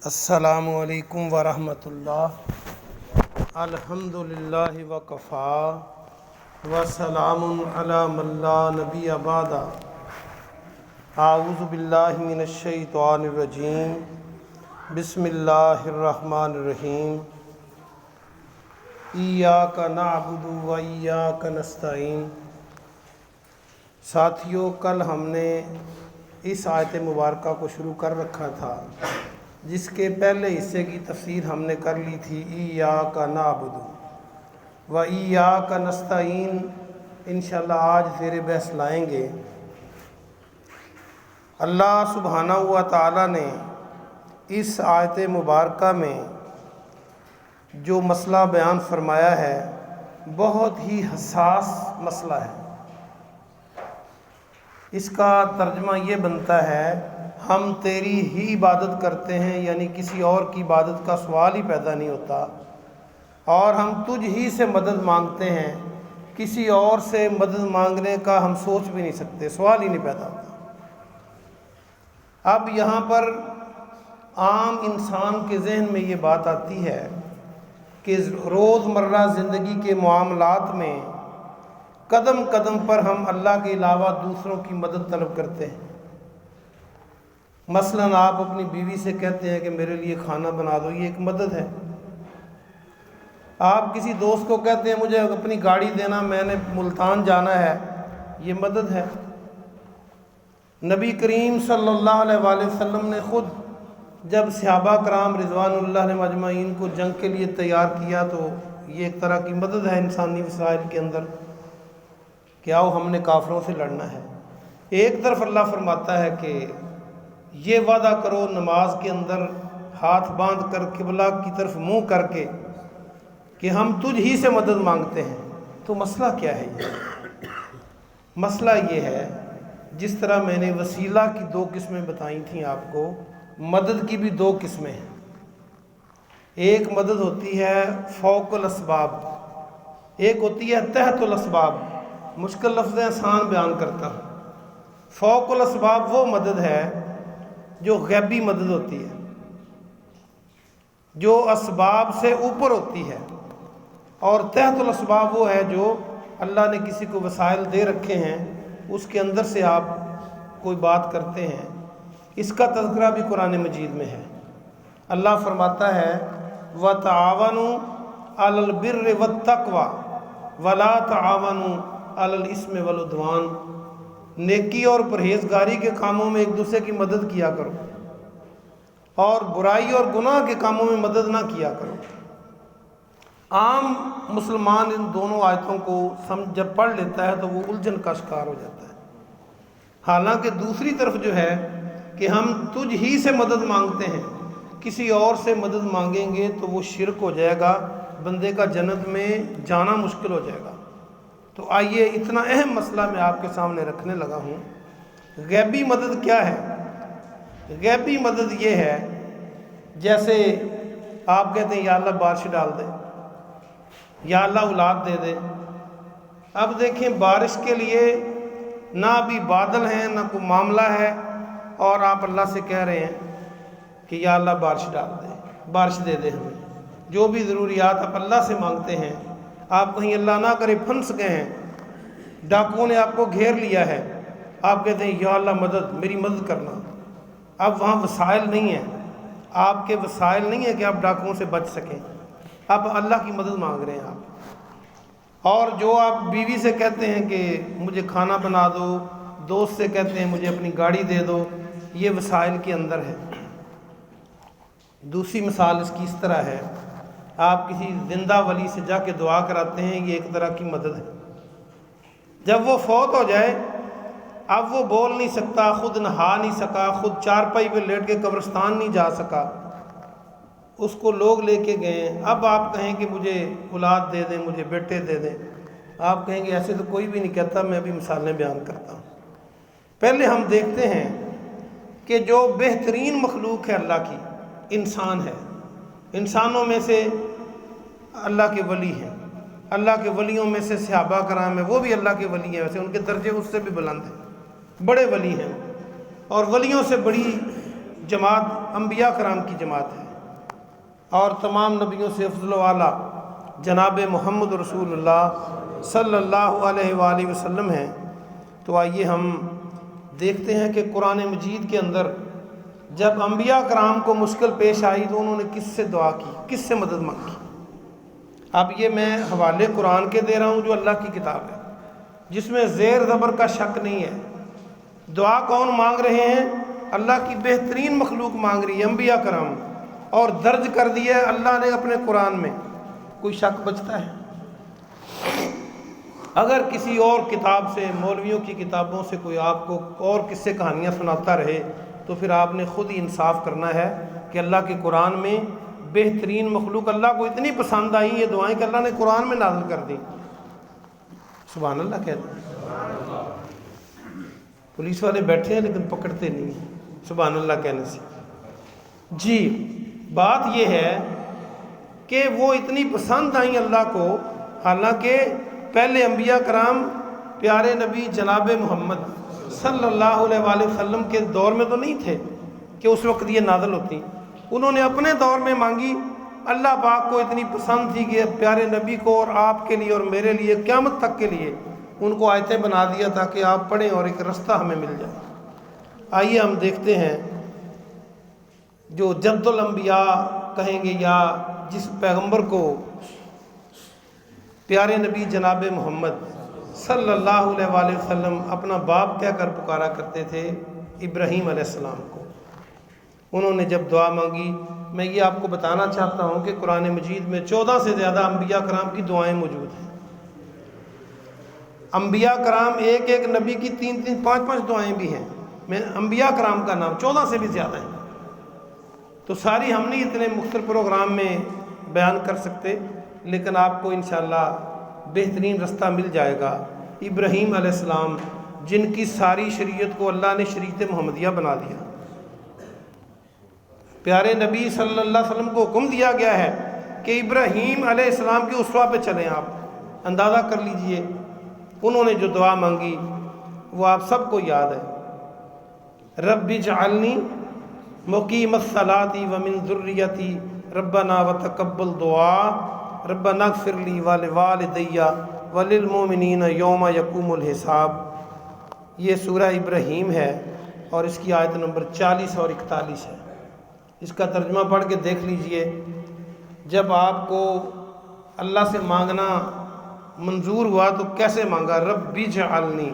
السلام علیکم ورحمۃ اللہ۔ الحمدللہ وکفی وسلام علی من لا نبی بعد۔ اعوذ باللہ من الشیطان الرجیم، بسم اللہ الرحمن الرحیم۔ ایاک نعبد و ایاک نستعین۔ ساتھیو، کل ہم نے اس آیت مبارکہ کو شروع کر رکھا تھا جس کے پہلے حصے کی تفسیر ہم نے کر لی تھی، ایاک نعبد و ایاک نستعین۔ انشاءاللہ آج زیر بحث لائیں گے۔ اللہ سبحانہ و تعالی نے اس آیت مبارکہ میں جو مسئلہ بیان فرمایا ہے بہت ہی حساس مسئلہ ہے۔ اس کا ترجمہ یہ بنتا ہے، ہم تیری ہی عبادت کرتے ہیں، یعنی کسی اور کی عبادت کا سوال ہی پیدا نہیں ہوتا، اور ہم تجھ ہی سے مدد مانگتے ہیں، کسی اور سے مدد مانگنے کا ہم سوچ بھی نہیں سکتے، سوال ہی نہیں پیدا ہوتا۔ اب یہاں پر عام انسان کے ذہن میں یہ بات آتی ہے کہ روزمرہ زندگی کے معاملات میں قدم قدم پر ہم اللہ کے علاوہ دوسروں کی مدد طلب کرتے ہیں۔ مثلاً آپ اپنی بیوی سے کہتے ہیں کہ میرے لیے کھانا بنا دو، یہ ایک مدد ہے۔ آپ کسی دوست کو کہتے ہیں مجھے اپنی گاڑی دینا، میں نے ملتان جانا ہے، یہ مدد ہے۔ نبی کریم صلی اللہ علیہ وآلہ وسلم نے خود جب صحابہ کرام رضوان اللہ علیہم اجمعین کو جنگ کے لیے تیار کیا تو یہ ایک طرح کی مدد ہے انسانی وسائل کے اندر کہ آؤ ہم نے کافروں سے لڑنا ہے۔ ایک طرف اللہ فرماتا ہے کہ یہ وعدہ کرو نماز کے اندر ہاتھ باندھ کر قبلہ کی طرف منہ کر کے کہ ہم تجھ ہی سے مدد مانگتے ہیں۔ تو مسئلہ کیا ہے؟ یہ مسئلہ یہ ہے، جس طرح میں نے وسیلہ کی دو قسمیں بتائی تھیں آپ کو، مدد کی بھی دو قسمیں ہیں۔ ایک مدد ہوتی ہے فوق الاسباب، ایک ہوتی ہے تحت الاسباب۔ مشکل لفظ آسان بیان کرتا ہوں۔ فوق الاسباب وہ مدد ہے جو غیبی مدد ہوتی ہے، جو اسباب سے اوپر ہوتی ہے، اور تحت الاسباب وہ ہے جو اللہ نے کسی کو وسائل دے رکھے ہیں، اس کے اندر سے آپ کوئی بات کرتے ہیں۔ اس کا تذکرہ بھی قرآن مجید میں ہے۔ اللہ فرماتا ہے وَتَعَاوَنُوا عَلَى الْبِرِّ وَالتَّقْوَى وَلَا تَعَاوَنُوا عَلَى الْإِثْمِ وَالْعُدْوَانِ۔ نیکی اور پرہیزگاری کے کاموں میں ایک دوسرے کی مدد کیا کرو، اور برائی اور گناہ کے کاموں میں مدد نہ کیا کرو۔ عام مسلمان ان دونوں آیتوں کو جب پڑھ لیتا ہے تو وہ الجھن کا شکار ہو جاتا ہے۔ حالانکہ دوسری طرف جو ہے کہ ہم تجھ ہی سے مدد مانگتے ہیں، کسی اور سے مدد مانگیں گے تو وہ شرک ہو جائے گا، بندے کا جنت میں جانا مشکل ہو جائے گا۔ تو آئیے اتنا اہم مسئلہ میں آپ کے سامنے رکھنے لگا ہوں۔ غیبی مدد کیا ہے؟ غیبی مدد یہ ہے، جیسے آپ کہتے ہیں یا اللہ بارش ڈال دے، یا اللہ اولاد دے دے۔ اب دیکھیں، بارش کے لیے نہ ابھی بادل ہیں، نہ کوئی معاملہ ہے، اور آپ اللہ سے کہہ رہے ہیں کہ یا اللہ بارش ڈال دے، بارش دے دے ہمیں۔ جو بھی ضروریات آپ اللہ سے مانگتے ہیں، آپ کہیں اللہ نہ کرے پھنس گئے ہیں، ڈاکوؤں نے آپ کو گھیر لیا ہے، آپ کہتے ہیں یا اللہ مدد، میری مدد کرنا۔ اب وہاں وسائل نہیں ہیں، آپ کے وسائل نہیں ہیں کہ آپ ڈاکوؤں سے بچ سکیں، اب اللہ کی مدد مانگ رہے ہیں آپ۔ اور جو آپ بیوی سے کہتے ہیں کہ مجھے کھانا بنا دو، دوست سے کہتے ہیں مجھے اپنی گاڑی دے دو، یہ وسائل کے اندر ہے۔ دوسری مثال اس کی اس طرح ہے، آپ کسی زندہ ولی سے جا کے دعا کراتے ہیں، یہ ایک طرح کی مدد ہے۔ جب وہ فوت ہو جائے، اب وہ بول نہیں سکتا، خود نہا نہیں سکا، خود چارپائی پہ لیٹ کے قبرستان نہیں جا سکا، اس کو لوگ لے کے گئے۔ اب آپ کہیں کہ مجھے اولاد دے دیں، مجھے بیٹے دے دیں، آپ کہیں گے ایسے تو کوئی بھی نہیں کہتا، میں بھی مثالیں بیان کرتا ہوں۔ پہلے ہم دیکھتے ہیں کہ جو بہترین مخلوق ہے اللہ کی، انسان ہے۔ انسانوں میں سے اللہ کے ولی ہیں، اللہ کے ولیوں میں سے صحابہ کرام ہیں، وہ بھی اللہ کے ولی ہیں، ویسے ان کے درجے اس سے بھی بلند ہیں، بڑے ولی ہیں، اور ولیوں سے بڑی جماعت انبیاء کرام کی جماعت ہے اور تمام نبیوں سے افضل و اعلیٰ جناب محمد رسول اللہ صلی اللہ علیہ وآلہ وسلم ہیں۔ تو آئیے ہم دیکھتے ہیں کہ قرآن مجید کے اندر جب انبیاء کرام کو مشکل پیش آئی تو انہوں نے کس سے دعا کی، کس سے مدد مانگی۔ اب یہ میں حوالے قرآن کے دے رہا ہوں جو اللہ کی کتاب ہے، جس میں زیر زبر کا شک نہیں ہے۔ دعا کون مانگ رہے ہیں؟ اللہ کی بہترین مخلوق مانگ رہی ہے، انبیاء کرام، اور درج کر دیا ہے اللہ نے اپنے قرآن میں۔ کوئی شک بچتا ہے؟ اگر کسی اور کتاب سے، مولویوں کی کتابوں سے کوئی آپ کو اور قصے کہانیاں سناتا رہے تو پھر آپ نے خود ہی انصاف کرنا ہے کہ اللہ کے قرآن میں بہترین مخلوق اللہ کو اتنی پسند آئی یہ دعائیں کہ اللہ نے قرآن میں نازل کر دی۔ سبحان اللہ کہتے ہیں۔ پولیس والے بیٹھے ہیں لیکن پکڑتے نہیں ہیں سبحان اللہ کہنے سے۔ جی بات یہ ہے کہ وہ اتنی پسند آئیں اللہ کو، حالانکہ پہلے انبیاء کرام پیارے نبی جناب محمد صلی اللہ علیہ وآلہ وسلم کے دور میں تو نہیں تھے کہ اس وقت یہ نازل ہوتی۔ انہوں نے اپنے دور میں مانگی، اللہ پاک کو اتنی پسند تھی کہ پیارے نبی کو اور آپ کے لیے اور میرے لیے قیامت تک کے لیے ان کو آیتیں بنا دیا تاکہ آپ پڑھیں اور ایک رستہ ہمیں مل جائے۔ آئیے ہم دیکھتے ہیں جو جد الانبیاء کہیں گے یا جس پیغمبر کو پیارے نبی جناب محمد صلی اللہ علیہ وآلہ وسلم اپنا باپ کہہ کر پکارا کرتے تھے، ابراہیم علیہ السلام کو۔ انہوں نے جب دعا مانگی، میں یہ آپ کو بتانا چاہتا ہوں کہ قرآن مجید میں 14 سے زیادہ انبیاء کرام کی دعائیں موجود ہیں۔ انبیاء کرام ایک ایک نبی کی 3 5 دعائیں بھی ہیں۔ میں انبیاء کرام کا نام 14 سے بھی زیادہ ہیں، تو ساری ہم نہیں اتنے مختصر پروگرام میں بیان کر سکتے، لیکن آپ کو انشاءاللہ بہترین رستہ مل جائے گا۔ ابراہیم علیہ السلام جن کی ساری شریعت کو اللہ نے شریعت محمدیہ بنا دیا، پیارے نبی صلی اللہ علیہ وسلم کو حکم دیا گیا ہے کہ ابراہیم علیہ السلام کی اسوہ پہ چلیں۔ آپ اندازہ کر لیجئے انہوں نے جو دعا مانگی وہ آپ سب کو یاد ہے، رب اجعلنی مقیم الصلاۃ ومن ذریتی ربنا وتقبل دعا ربنا اغفر لی ولوالدی وللمؤمنین یوم یقوم الحساب۔ یہ سورہ ابراہیم ہے اور اس کی آیت نمبر 40 اور 41 ہے۔ اس کا ترجمہ پڑھ کے دیکھ لیجئے۔ جب آپ کو اللہ سے مانگنا منظور ہوا تو کیسے مانگا؟ رب اجعلنی،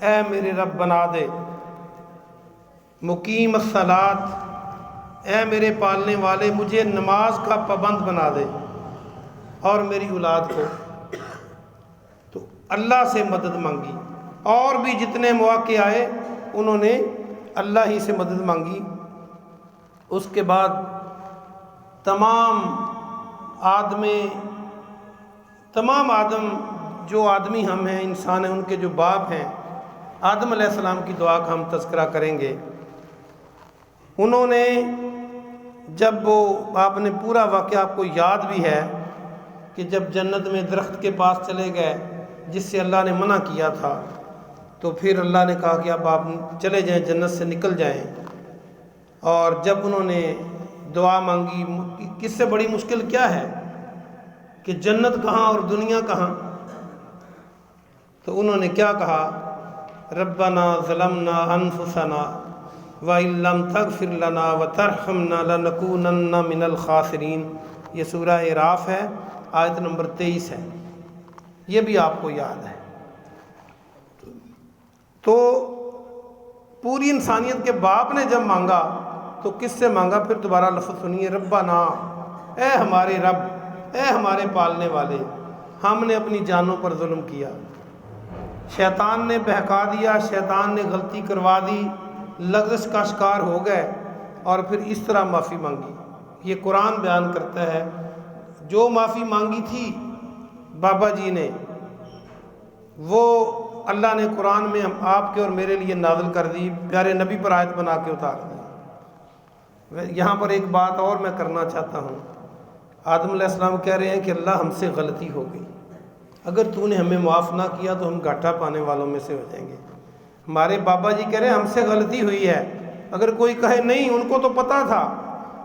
اے میرے رب بنا دے، مقیم الصلاۃ، اے میرے پالنے والے مجھے نماز کا پابند بنا دے، اور میری اولاد کو۔ تو اللہ سے مدد مانگی، اور بھی جتنے مواقع آئے انہوں نے اللہ ہی سے مدد مانگی۔ اس کے بعد تمام آدم جو آدمی ہم ہیں، انسان ہیں، ان کے جو باپ ہیں آدم علیہ السلام کی دعا کا ہم تذکرہ کریں گے۔ انہوں نے جب وہ آپ نے پورا واقعہ آپ کو یاد بھی ہے کہ جب جنت میں درخت کے پاس چلے گئے جس سے اللہ نے منع کیا تھا، تو پھر اللہ نے کہا کہ اب آپ چلے جائیں، جنت سے نکل جائیں۔ اور جب انہوں نے دعا مانگی، کس سے بڑی مشکل کیا ہے کہ جنت کہاں اور دنیا کہاں، تو انہوں نے کیا کہا؟ ربنا ظلمنا انفسنا وَإِن لَّمْ تَغْفِرْ لَنَا وَتَرْحَمْنَا لَنَكُونَنَّ مِنَ الْخَاسِرِينَ۔ یہ سورہ اعراف ہے، آیت نمبر 23 ہے، یہ بھی آپ کو یاد ہے۔ تو پوری انسانیت کے باپ نے جب مانگا تو کس سے مانگا؟ پھر دوبارہ لفظ سنیے، ربنا، اے ہمارے رب، اے ہمارے پالنے والے، ہم نے اپنی جانوں پر ظلم کیا، شیطان نے بہکا دیا، شیطان نے غلطی کروا دی، لغزش کا شکار ہو گئے، اور پھر اس طرح معافی مانگی۔ یہ قرآن بیان کرتا ہے جو معافی مانگی تھی بابا جی نے، وہ اللہ نے قرآن میں آپ کے اور میرے لیے نازل کر دی، پیارے نبی پر آیت بنا کے اتار دی۔ یہاں پر ایک بات اور میں کرنا چاہتا ہوں۔ آدم علیہ السلام کہہ رہے ہیں کہ اللہ ہم سے غلطی ہو گئی، اگر تو نے ہمیں معاف نہ کیا تو ہم گھاٹا پانے والوں میں سے ہو جائیں گے۔ ہمارے بابا جی کہہ رہے ہیں ہم سے غلطی ہوئی ہے، اگر کوئی کہے نہیں ان کو تو پتہ تھا،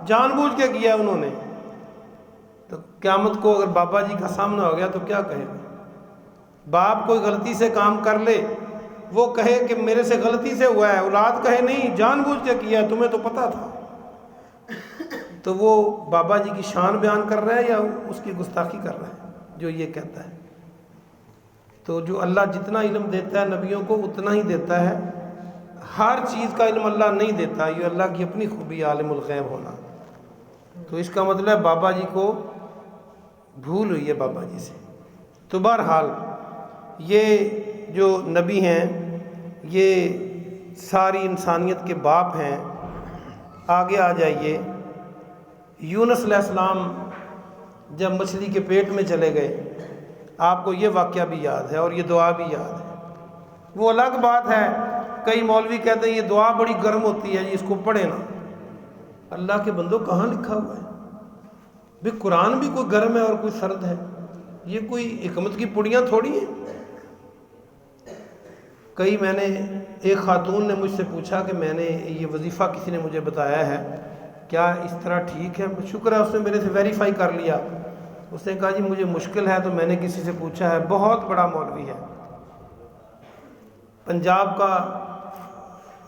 جان بوجھ کے کیا انہوں نے، تو قیامت کو اگر بابا جی کا سامنا ہو گیا تو کیا کہے گا؟ باپ کوئی غلطی سے کام کر لے، وہ کہے کہ میرے سے غلطی سے ہوا ہے، اولاد کہے نہیں جان بوجھ کے کیا ہے، تمہیں تو پتہ تھا، تو وہ بابا جی کی شان بیان کر رہا ہے یا اس کی گستاخی کر رہا ہے جو یہ کہتا ہے؟ تو جو اللہ جتنا علم دیتا ہے نبیوں کو اتنا ہی دیتا ہے، ہر چیز کا علم اللہ نہیں دیتا، یہ اللہ کی اپنی خوبی عالم الغیب ہونا۔ تو اس کا مطلب بابا جی کو بھول ہوئی ہے بابا جی سے۔ تو بہرحال یہ جو نبی ہیں یہ ساری انسانیت کے باپ ہیں۔ آگے آ جائیے، یونس علیہ السلام جب مچھلی کے پیٹ میں چلے گئے، آپ کو یہ واقعہ بھی یاد ہے اور یہ دعا بھی یاد ہے۔ وہ الگ بات ہے، کئی مولوی کہتے ہیں یہ دعا بڑی گرم ہوتی ہے جی، اس کو پڑھیں نا۔ اللہ کے بندوں کہاں لکھا ہوا ہے بھئی قرآن بھی کوئی گرم ہے اور کوئی سرد ہے؟ یہ کوئی حکمت کی پڑیاں تھوڑی ہیں۔ میں نے ایک خاتون نے مجھ سے پوچھا کہ میں نے یہ وظیفہ کسی نے مجھے بتایا ہے، کیا اس طرح ٹھیک ہے؟ شکر ہے اس نے میرے سے ویریفائی کر لیا۔ اس نے کہا جی مجھے مشکل ہے، تو میں نے کسی سے پوچھا ہے، بہت بڑا مولوی ہے، پنجاب کا،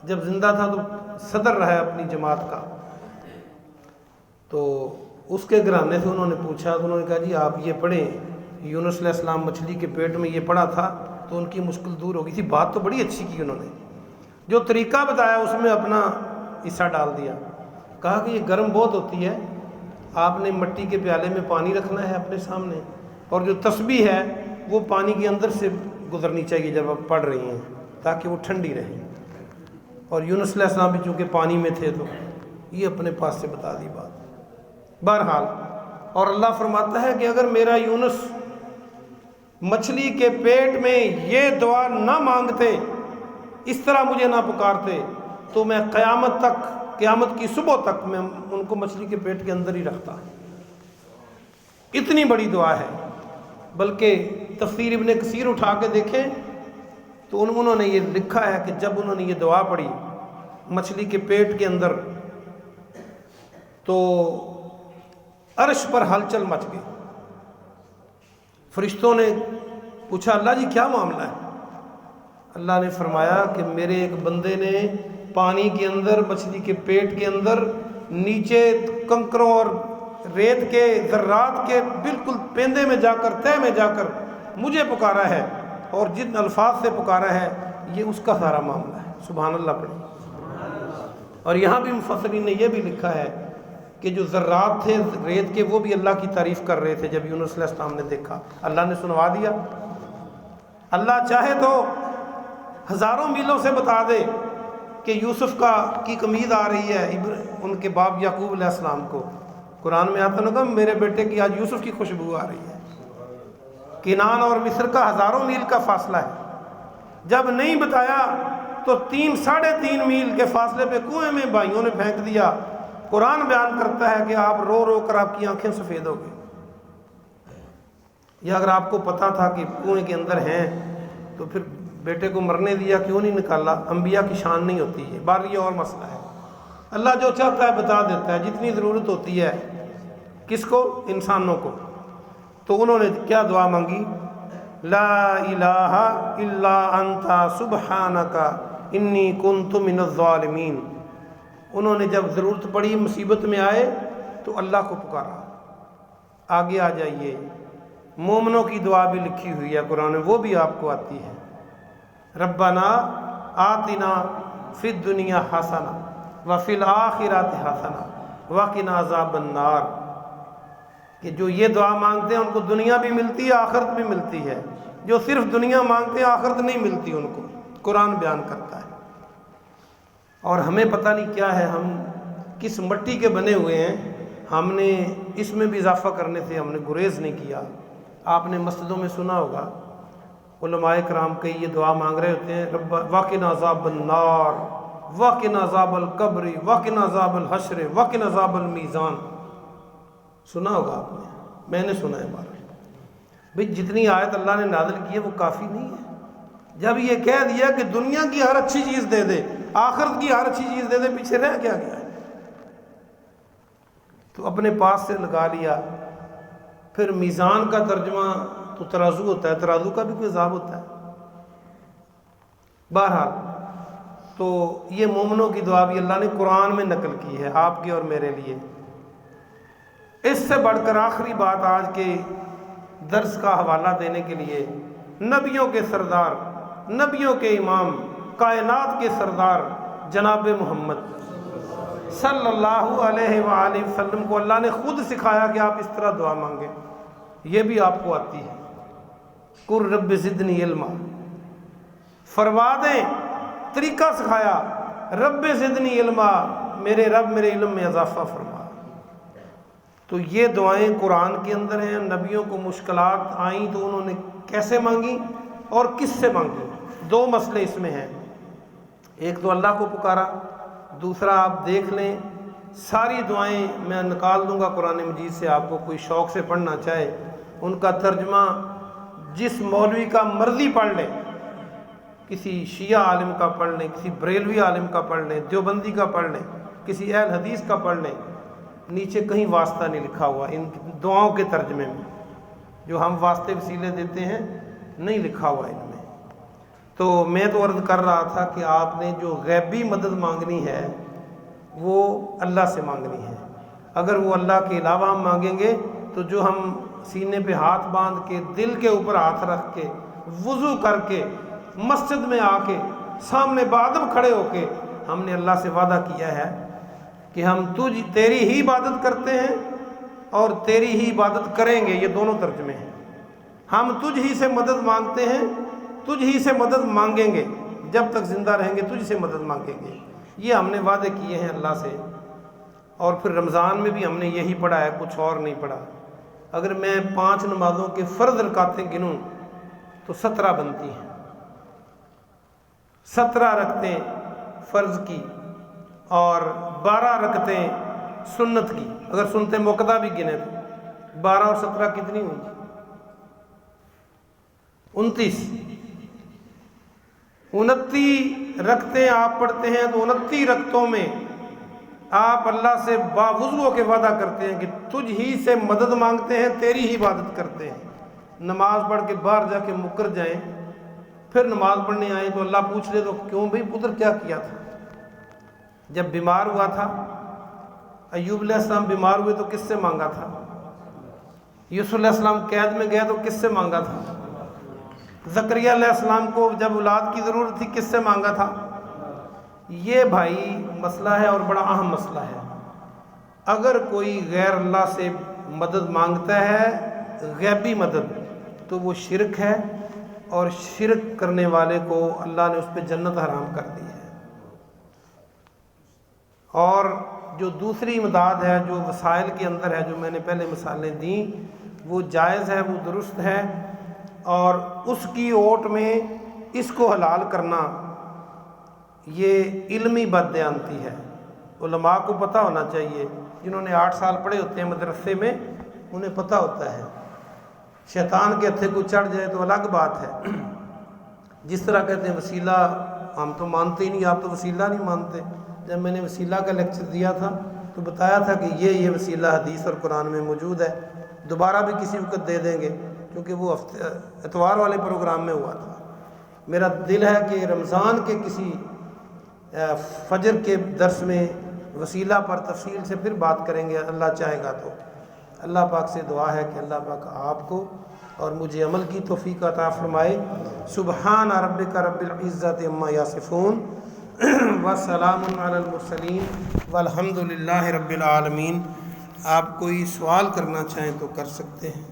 جب زندہ تھا تو صدر رہا ہے اپنی جماعت کا، تو اس کے گھرانے سے انہوں نے پوچھا، تو انہوں نے کہا جی آپ یہ پڑھیں، یونس علیہ السلام مچھلی کے پیٹ میں یہ پڑھا تھا تو ان کی مشکل دور ہو گئی تھی۔ بات تو بڑی اچھی کی انہوں نے، جو طریقہ بتایا اس میں اپنا حصہ ڈال دیا۔ کہا کہ یہ گرم بہت ہوتی ہے، آپ نے مٹی کے پیالے میں پانی رکھنا ہے اپنے سامنے، اور جو تسبیح ہے وہ پانی کے اندر سے گزرنی چاہیے جب آپ پڑھ رہی ہیں، تاکہ وہ ٹھنڈی رہے۔ اور یونس علیہ السلام بھی چونکہ پانی میں تھے تو یہ اپنے پاس سے بتا دی بات۔ بہرحال، اور اللہ فرماتا ہے کہ اگر میرا یونس مچھلی کے پیٹ میں یہ دعا نہ مانگتے، اس طرح مجھے نہ پکارتے، تو میں قیامت تک، قیامت کی صبح تک میں ان کو مچھلی کے پیٹ کے اندر ہی رکھتا۔ اتنی بڑی دعا ہے۔ بلکہ تفسیر ابن کثیر اٹھا کے دیکھیں تو انہوں نے یہ لکھا ہے کہ جب انہوں نے یہ دعا پڑھی مچھلی کے پیٹ کے اندر، تو عرش پر ہلچل مچ گئی۔ فرشتوں نے پوچھا اللہ جی کیا معاملہ ہے؟ اللہ نے فرمایا کہ میرے ایک بندے نے پانی کے اندر، مچھلی کے پیٹ کے اندر، نیچے کنکروں اور ریت کے ذرات کے بالکل پیندے میں جا کر، تہ میں جا کر مجھے پکارا ہے، اور جن الفاظ سے پکارا ہے یہ اس کا سارا معاملہ ہے۔ سبحان اللہ پڑھی۔ اور یہاں بھی مفسرین نے یہ بھی لکھا ہے کہ جو ذرات تھے ریت کے وہ بھی اللہ کی تعریف کر رہے تھے۔ جب یونس علیہ السلام نے دیکھا، اللہ نے سنوا دیا۔ اللہ چاہے تو ہزاروں میلوں سے بتا دے کہ یوسف کی قمیض آ رہی ہے ان کے باپ یعقوب علیہ السلام کو۔ قرآن میں آتا نا، میرے بیٹے کی آج یوسف کی خوشبو آ رہی ہے۔ کنعان اور مصر کا ہزاروں میل کا فاصلہ ہے۔ جب نہیں بتایا تو 3-3.5 میل کے فاصلے پہ کنویں میں بھائیوں نے پھینک دیا۔ قرآن بیان کرتا ہے کہ آپ رو رو کر آپ کی آنکھیں سفید ہو گئی۔ یا اگر آپ کو پتا تھا کہ کنویں کے اندر ہیں تو پھر بیٹے کو مرنے دیا کیوں نہیں نکالا؟ انبیاء کی شان نہیں ہوتی ہے۔ بار یہ اور مسئلہ ہے، اللہ جو چاہتا ہے بتا دیتا ہے، جتنی ضرورت ہوتی ہے کس کو؟ انسانوں کو۔ تو انہوں نے کیا دعا مانگی؟ لا الہ الا انت سبحانک انی کنت من الظالمین۔ انہوں نے جب ضرورت پڑی، مصیبت میں آئے تو اللہ کو پکارا۔ آگے آ جائیے، مومنوں کی دعا بھی لکھی ہوئی ہے قرآن میں، وہ بھی آپ کو آتی ہے۔ ربنا آتنا فی الدنیا حسنہ وفی الآخرۃ حسنہ وقنا عذاب النار، کہ جو یہ دعا مانگتے ہیں ان کو دنیا بھی ملتی ہے، آخرت بھی ملتی ہے۔ جو صرف دنیا مانگتے ہیں آخرت نہیں ملتی ان کو، قرآن بیان کرتا ہے۔ اور ہمیں پتہ نہیں کیا ہے، ہم کس مٹی کے بنے ہوئے ہیں، ہم نے اس میں بھی اضافہ کرنے سے ہم نے گریز نہیں کیا۔ آپ نے مسجدوں میں سنا ہوگا علماء کرام کئی یہ دعا مانگ رہے ہوتے ہیں، رب وقنا عذاب النار وقنا عذاب القبر وقنا عذاب الحشر وقنا عذاب المیزان۔ سنا ہوگا آپ نے، میں نے سنا ہے بار۔ بھئی جتنی آیت اللہ نے نازل کی ہے وہ کافی نہیں ہے؟ جب یہ کہہ دیا کہ دنیا کی ہر اچھی چیز دے دے، آخرت کی ہر اچھی چیز دے دے، پیچھے رہ کیا گیا؟ تو اپنے پاس سے لگا لیا۔ پھر میزان کا ترجمہ تو ترازو ہوتا ہے، ترازو کا بھی کوئی حساب ہوتا ہے۔ بہرحال تو یہ مومنوں کی دعا بھی اللہ نے قرآن میں نقل کی ہے آپ کے اور میرے لیے۔ اس سے بڑھ کر آخری بات آج کے درس کا حوالہ دینے کے لیے، نبیوں کے سردار، نبیوں کے امام، کائنات کے سردار جناب محمد صلی اللہ علیہ وآلہ وسلم کو اللہ نے خود سکھایا کہ آپ اس طرح دعا مانگیں۔ یہ بھی آپ کو آتی ہے۔ قُل رب زدنی علما، فرما دیں، طریقہ سکھایا، رب زدنی علما، میرے رب میرے علم میں اضافہ فرما۔ تو یہ دعائیں قرآن کے اندر ہیں۔ نبیوں کو مشکلات آئیں تو انہوں نے کیسے مانگی اور کس سے مانگی؟ دو مسئلے اس میں ہیں، ایک تو اللہ کو پکارا، دوسرا آپ دیکھ لیں ساری دعائیں میں نکال دوں گا قرآن مجید سے، آپ کو کوئی شوق سے پڑھنا چاہے ان کا ترجمہ جس مولوی کا مرضی پڑھ لیں، کسی شیعہ عالم کا پڑھ لیں، کسی بریلوی عالم کا پڑھ لیں، دیوبندی کا پڑھ لیں، کسی اہل حدیث کا پڑھ لیں، نیچے کہیں واسطہ نہیں لکھا ہوا ان دعاؤں کے ترجمے میں، جو ہم واسطے وسیلے دیتے ہیں نہیں لکھا ہوا ان میں۔ تو میں تو عرض کر رہا تھا کہ آپ نے جو غیبی مدد مانگنی ہے وہ اللہ سے مانگنی ہے۔ اگر وہ اللہ کے علاوہ ہم مانگیں گے تو جو ہم سینے پہ ہاتھ باندھ کے، دل کے اوپر ہاتھ رکھ کے، وضو کر کے، مسجد میں آ کے، سامنے بادب کھڑے ہو کے ہم نے اللہ سے وعدہ کیا ہے کہ ہم تیری ہی عبادت کرتے ہیں اور تیری ہی عبادت کریں گے، یہ دونوں ترجمے ہیں۔ ہم تجھ ہی سے مدد مانگتے ہیں، تجھ ہی سے مدد مانگیں گے، جب تک زندہ رہیں گے تجھ سے مدد مانگیں گے، یہ ہم نے وعدے کیے ہیں اللہ سے۔ اور پھر رمضان میں بھی ہم نے یہی پڑھا ہے، کچھ اور نہیں پڑھا۔ اگر میں 5 نمازوں کے فرض رکعتیں گنوں تو 17 بنتی ہیں، 17 رکعتیں فرض کی اور 12 رکعتیں سنت کی۔ اگر سنت موقدہ بھی گنے تو 12 اور 17 کتنی ہوئی؟ 29 رکعتیں آپ پڑھتے ہیں تو 29 رکعتوں میں آپ اللہ سے باوضو کے وعدہ کرتے ہیں کہ تجھ ہی سے مدد مانگتے ہیں، تیری ہی عبادت کرتے ہیں۔ نماز پڑھ کے باہر جا کے مکر جائیں، پھر نماز پڑھنے آئیں تو اللہ پوچھ لے تو کیوں بھائی پتر کیا کیا تھا؟ جب بیمار ہوا تھا ایوب علیہ السلام بیمار ہوئے تو کس سے مانگا تھا؟ یوسف علیہ السلام قید میں گئے تو کس سے مانگا تھا؟ زکریا علیہ السلام کو جب اولاد کی ضرورت تھی کس سے مانگا تھا؟ یہ بھائی مسئلہ ہے اور بڑا اہم مسئلہ ہے۔ اگر کوئی غیر اللہ سے مدد مانگتا ہے غیبی مدد تو وہ شرک ہے، اور شرک کرنے والے کو اللہ نے اس پہ جنت حرام کر دی ہے۔ اور جو دوسری امداد ہے جو وسائل کے اندر ہے، جو میں نے پہلے مثالیں دیں، وہ جائز ہے، وہ درست ہے، اور اس کی اوٹ میں اس کو حلال کرنا یہ علمی بددیانتی ہے۔ علماء کو پتہ ہونا چاہیے، جنہوں نے 8 سال پڑھے ہوتے ہیں مدرسے میں انہیں پتہ ہوتا ہے۔ شیطان کے ہتھے کو چڑھ جائے تو الگ بات ہے۔ جس طرح کہتے ہیں وسیلہ ہم تو مانتے ہی نہیں، آپ تو وسیلہ نہیں مانتے۔ جب میں نے وسیلہ کا لیکچر دیا تھا تو بتایا تھا کہ یہ وسیلہ حدیث اور قرآن میں موجود ہے، دوبارہ بھی کسی وقت دے دیں گے، کیونکہ وہ اتوار والے پروگرام میں ہوا تھا۔ میرا دل ہے کہ رمضان کے کسی فجر کے درس میں وسیلہ پر تفصیل سے پھر بات کریں گے، اللہ چاہے گا تو۔ اللہ پاک سے دعا ہے کہ اللہ پاک آپ کو اور مجھے عمل کی توفیق عطا فرمائے۔ سبحان ربک رب العزت عما یصفون وسلام علی المرسلین والحمد للہ رب العالمین۔ آپ کوئی سوال کرنا چاہیں تو کر سکتے ہیں۔